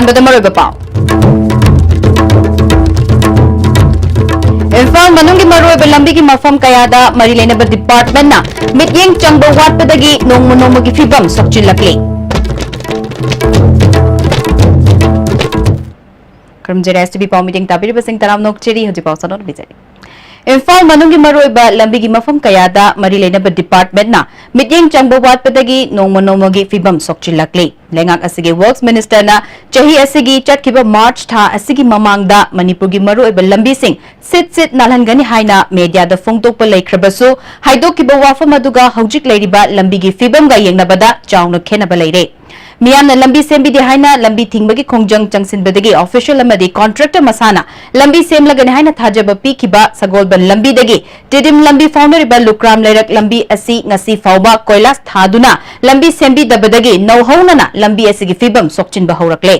ꯑꯍꯥꯟꯕꯗ ꯃꯔꯨꯑꯣꯏꯕ ꯄꯥꯎ ꯏꯝꯐꯥꯜ ꯃꯅꯨꯡꯒꯤ ꯃꯔꯨꯑꯣꯏꯕ ꯂꯝꯕꯤꯒꯤ ꯃꯐꯝ ꯀꯌꯥꯗ ꯃꯔꯤ ꯂꯩꯅꯕ ꯗꯤꯄꯥꯔꯠꯃꯦꯟꯠꯅ ꯃꯤꯠꯌꯦꯡ ꯆꯪꯕ ꯋꯥꯠꯄꯗꯒꯤ ꯅꯣꯡꯃꯒꯤ ꯐꯤꯕꯝ ꯁꯣꯛꯆꯤꯜꯂꯛꯂꯤ ꯀꯔꯝꯖꯔꯦ STV ꯄꯥꯎ ꯃꯤꯇꯤꯡ ꯇꯥꯕꯤꯔꯤꯕꯁꯤꯡ ꯇꯔꯥꯝ ꯅꯣꯛꯆꯔꯤ ꯍꯧꯖꯤꯛ ꯄꯥꯎ ꯁꯟꯗꯣꯛ ꯕꯤꯖꯔꯤ ꯏꯝꯐꯥꯜ ꯃꯅꯨꯡꯒꯤ ꯃꯔꯨꯑꯣꯏꯕ ꯂꯝꯕꯤꯒꯤ ꯃꯐꯝ ꯀꯌꯥꯗ ꯃꯔꯤ ꯂꯩꯅꯕ ꯗꯤꯄꯥꯔꯠꯃꯦꯟꯠꯅ ꯃꯤꯠꯌꯦꯡ ꯆꯪꯕ ꯋꯥꯠꯄꯗꯒꯤ ꯅꯣꯡꯃꯒꯤ ꯐꯤꯕꯝ ꯁꯣꯛꯆꯤꯜꯂꯛꯂꯤ ꯂꯩꯉꯥꯛ ꯑꯁꯤꯒꯤ ꯋꯔꯛꯁ ꯃꯤꯅꯤꯁꯇꯔꯅ ꯆꯍꯤ ꯑꯁꯤꯒꯤ ꯆꯠꯈꯤꯕ ꯃꯥꯔꯆ ꯊꯥ ꯑꯁꯤꯒꯤ ꯃꯃꯥꯡꯗ ꯃꯅꯤꯄꯨꯔꯒꯤ ꯃꯔꯨꯑꯣꯏꯕ ꯂꯝꯕꯤꯁꯤꯡ ꯁꯤꯠ ꯅꯥꯜꯍꯟꯒꯅꯤ ꯍꯥꯏꯅ ꯃꯦꯗꯤꯌꯥꯗ ꯐꯣꯡꯗꯣꯛꯄ ꯂꯩꯈ꯭ꯔꯕꯁꯨ ꯍꯥꯏꯗꯣꯛꯈꯤꯕ ꯋꯥꯐꯝ ꯑꯗꯨꯒ ꯍꯧꯖꯤꯛ ꯂꯩꯔꯤꯕ ꯂꯝꯕꯤꯒꯤ ꯐꯤꯕꯝꯒ ꯌꯦꯡꯅꯕꯗ ꯆꯥꯎꯅ ꯈꯦꯟꯅꯕ ꯂꯩꯔꯦ ꯃꯤꯌꯥꯝꯅ ꯂꯝꯕꯤ ꯁꯦꯝꯕꯤꯗꯦ ꯍꯥꯏꯅ ꯂꯝꯕꯤ ꯊꯤꯡꯕꯒꯤ ꯈꯣꯡꯖꯪ ꯆꯪꯁꯤꯟꯕꯗꯒꯤ ꯑꯣꯐꯤꯁꯤꯌꯦꯜ ꯑꯃꯗꯤ ꯀॉन्ट्रैक्टर मसाना लंबी सेमलगने हाइना थाजब पीखिबा सगोलबन लंबी दगी टिडिम लंबी फाउंडरिबा लुक्राम लेरक लंबी असी ngasi फाउबा कोइलास थादुना लंबी सेमबी दबदगी नौहौनना लंबी असिगी फिबम सोक्चिनबा हौरकले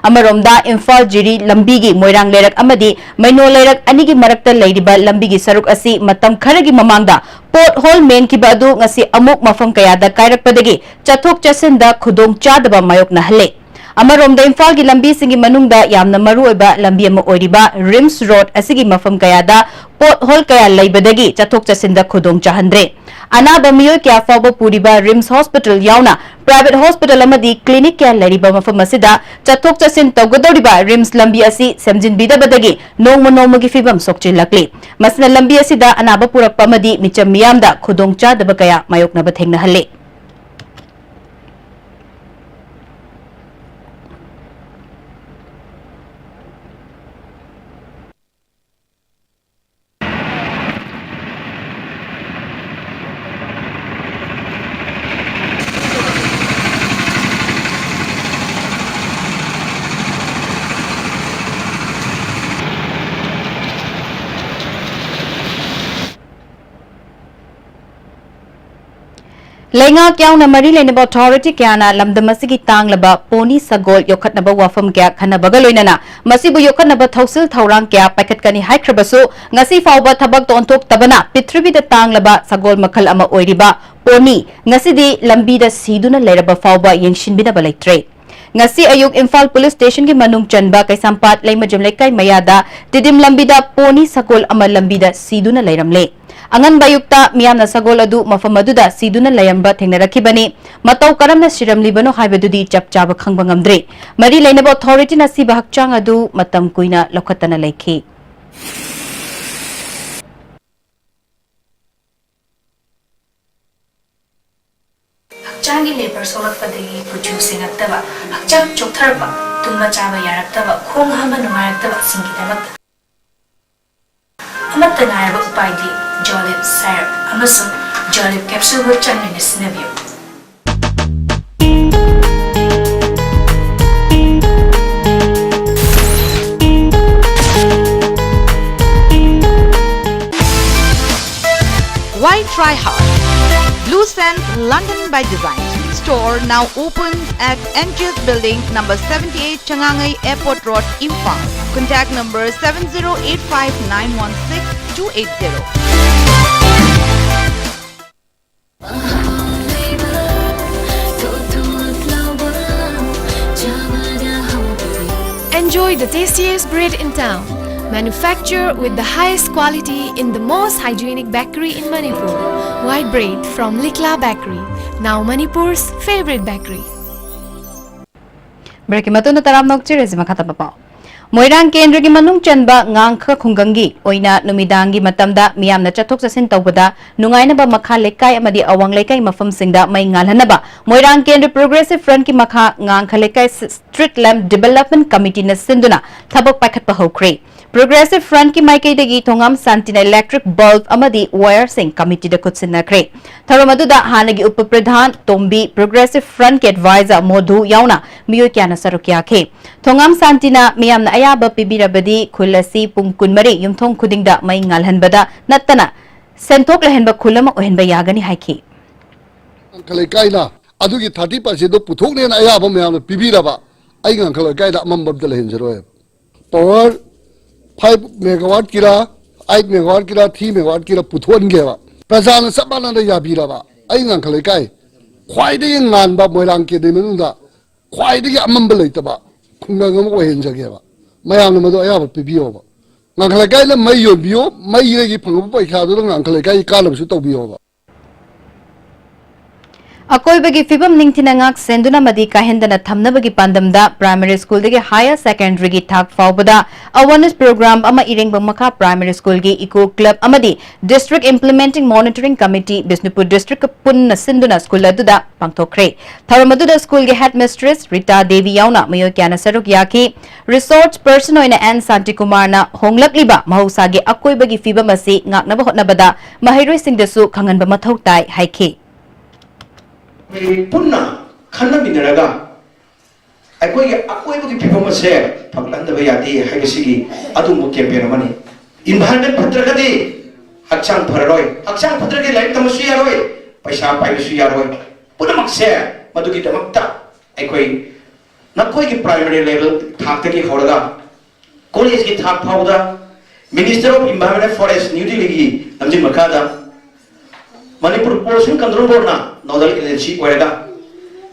अमरोमदा इम्फाल जिरी लंबीगी मोइरांग लेरक अमदी मैनो लेरक अनिगी मरक्ता लेरिबा लंबीगी सरुक असि मतम खरगी ममांगदा पोर्ट होल मेन किबा अदु ngasi अमुक मफम कयादा कायरकपदगी चथोक चसिनदा खुदोंग चादबा मायोकना हले अमरोमदा इम्फाल की लंबी सिंगी मनुंगदा यामना मरुओइबा लंबी अमा ओइरिबा रिम्स रोड असिगी मफम कयादा पोर्ट होल कया लैबदगी चथोक चसिनदा खुदोंग चाहंद्रे अनाबा मियोय क्या फावबा पुरिबा रिम्स हॉस्पिटल यावना प्राइवेट हॉस्पिटल अमदी क्लिनिक क्या लैरिबा मफम असिदा चथोक चसिन तौगदौरिबा रिम्स लंबी असि सेमजिनबिदबदगी नोंमगी फिबम सोक्चिलकली मसना लंबी असिदा अनाबा पुरकपा अमदी मिचम मियामदा खुदोंग चादबा कया मायोकनबा थेंगनहल्ले लेंगा क्याउना मरी लेनेबा अथॉरिटी क्याना लमदमसिगी तांगलबा पोनी सगोल योखतनबा वाफम क्या खनबगा लोइनना मसिबु योखतनबा थौसिल थौरांग क्या पैखतकनी हाइख्रबसु ngasi फावबा थबक तोंथोक तबना पृथ्वीदा तांगलबा सगोल मखल अमा ओइरिबा pony ngasiदी लंबीदा सीदुना लेरबा फावबा यंगशिनबिनबा लेत्रे ngasi ayuk Imphal Police Station ki manung chanba Kaisampat Laimajum Lekai Mayada Tidim lambida poni sagol ama lambida siduna leiramle angan bayukta miyamna sagol adu mafam aduda siduna layamba thengnarakibani matau karamna siramlibano haibadudi chapchaba khangba ngamdre mari leinaba authority na siba hakchang adu matam kuina lokhatana leikhi Changi labor solakpadagi producing attaba hakchang choktarba tumba chaba yaraktaba khong hama nungayaktaba singidabak amatta nayaba upaidi jolib syrup amasung jolib capsule wo chanmina sinabiyo Why try hard? Blue Sand London by Design store now opens at NGS Building number 78 Changangai Airport Road, Imphal. Contact number 7085916280. Enjoy the tastiest bread in town. Manufactured with the highest quality in the most hygienic bakery in Manipur. White bread from Likla Bakery, now Manipur's favorite bakery. Break matuna taram nokchi rezima khata papa. Moirang kendra gi manung chanba ngangkha khungangi oina numidangi matamda miyamna chathok chasin tawbada nungaina ba makha lekai amadi awang lekai mafam singda mai ngalhanaba Moirang kendra progressive front ki makha ngangkha lekai street lamp development committee na sinduna thabak pakhat pa hokre Progressive Front ki maikai dagi thongam santina electric bulb amadi wire sing committee da kutsinakre tharomadu da hanagi upapradhan tombi Progressive Front ki advisor modhu yauna miyo kyana sarukya khe thongam santina miyamna ayaba pibirabadi khulasi pung kunmari yumthong khudingda mai ngalhanbada nattana senthok lehenba khulama ohenba yagani haikhi khalai kaila adugi 30% do puthokne na ayaba miyamna pibiraba ainga khalai kaila amambabda lehenjaro power 5 megawatt kila 8 megawatt kila 3 megawatt kila puthon gewa prajana sabana da yabira ba ainga khalai kai khwai de ngan ba moirang ke de menunda khwai de amam ba leita ba खुंगंग अम ओहिंजगेबा मयाम मदो अयाब पिबियोबा ngangkhlai kai la mai yo bio mai ye gi phang pai kha do ngangkhlai kai ka lam su to bio ba अकोइबगी फिबम निंगथिनंगक सेंदुना मदी काहेंदना थमनबगी पांदमदा प्राइमरी स्कूल दगे हायर सेकेंडरी गी थाक फावबदा अवेयरनेस प्रोग्राम अमा इरेंग मखा प्राइमरी स्कूल गी इको क्लब अमदी district implementing monitoring committee Bishnupur district पुन्न सिंदुना स्कूल अदुदा पांगथोखरे थरमदुदा स्कूल गे हेड मिस्ट्रेस रीता देवी याउना मयो क्याना सरुक याकी रिसोर्स पर्सन ओइना एन शांति कुमार ना होंगलकलिबा महौसागे अकोइबगी फिबम असी ngaknaba hotnabada mahairoi singdasu khanganba mathau tai haike पुन्ना Khanna मिनरगा अकोई अकोई बगी फिबम से फकलंदबा याती हाइबसिगी अदुमु कैंपेन मनी इन्वायरमेंट फत्रगदी हक्चांग फररोय हक्चांग फत्रगे लाइफ तमसु यारोय पैसा पाइबसु यारोय पुनमक से मदुगी दमक्ता अकोई नकोई की प्राइमरी लेवल थाकतगी होरगा कॉलेज की थाक फाउदा minister of environment forest New Delhi की नमजिन मखादा मणिपुर पोल्यूशन कंट्रोल बोर्ड ना नोडल एजेंसी ओरेगा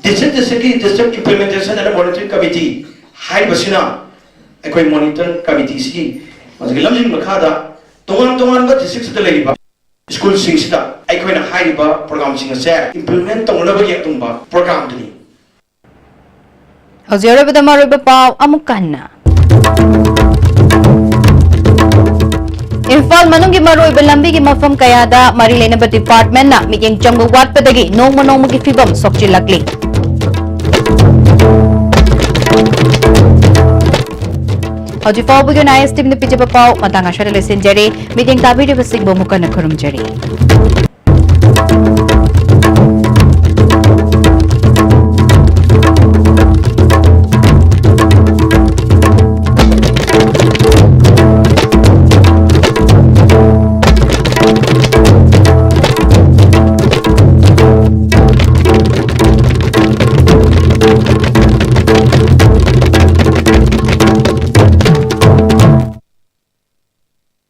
डिस्ट्रिक्ट की इंप्लीमेंटेशन एंड मॉनिटरिंग कमिटी हाई बसिना अकोई मॉनिटरिंग कमिटी सी मजगे लमजिन मखादा तोंगान बा डिस्ट्रिक्ट से लेरिबा स्कूल सिंगसिदा अकोई ना हाइबा प्रोग्राम सिंग से इंप्लीमेंट तोंगनबा येतुंबा प्रोग्राम दनी हौजेरबदा मारुबा पाव अमुकन्ना इम्फाल मनुंगी मरोइब लंबी की मफम कयादा मरी लेनब डिपार्टमेंट ना मियेंग चंगु वाटपदगी नोंग की फिबम सोक्चिलकली हौजी फाउबगी नाइस टीम ने पिजब पाव मतंग अशर लेसिंजरी मीटिंग ताबिरिब सिंगबो मुकन खुरुमजरी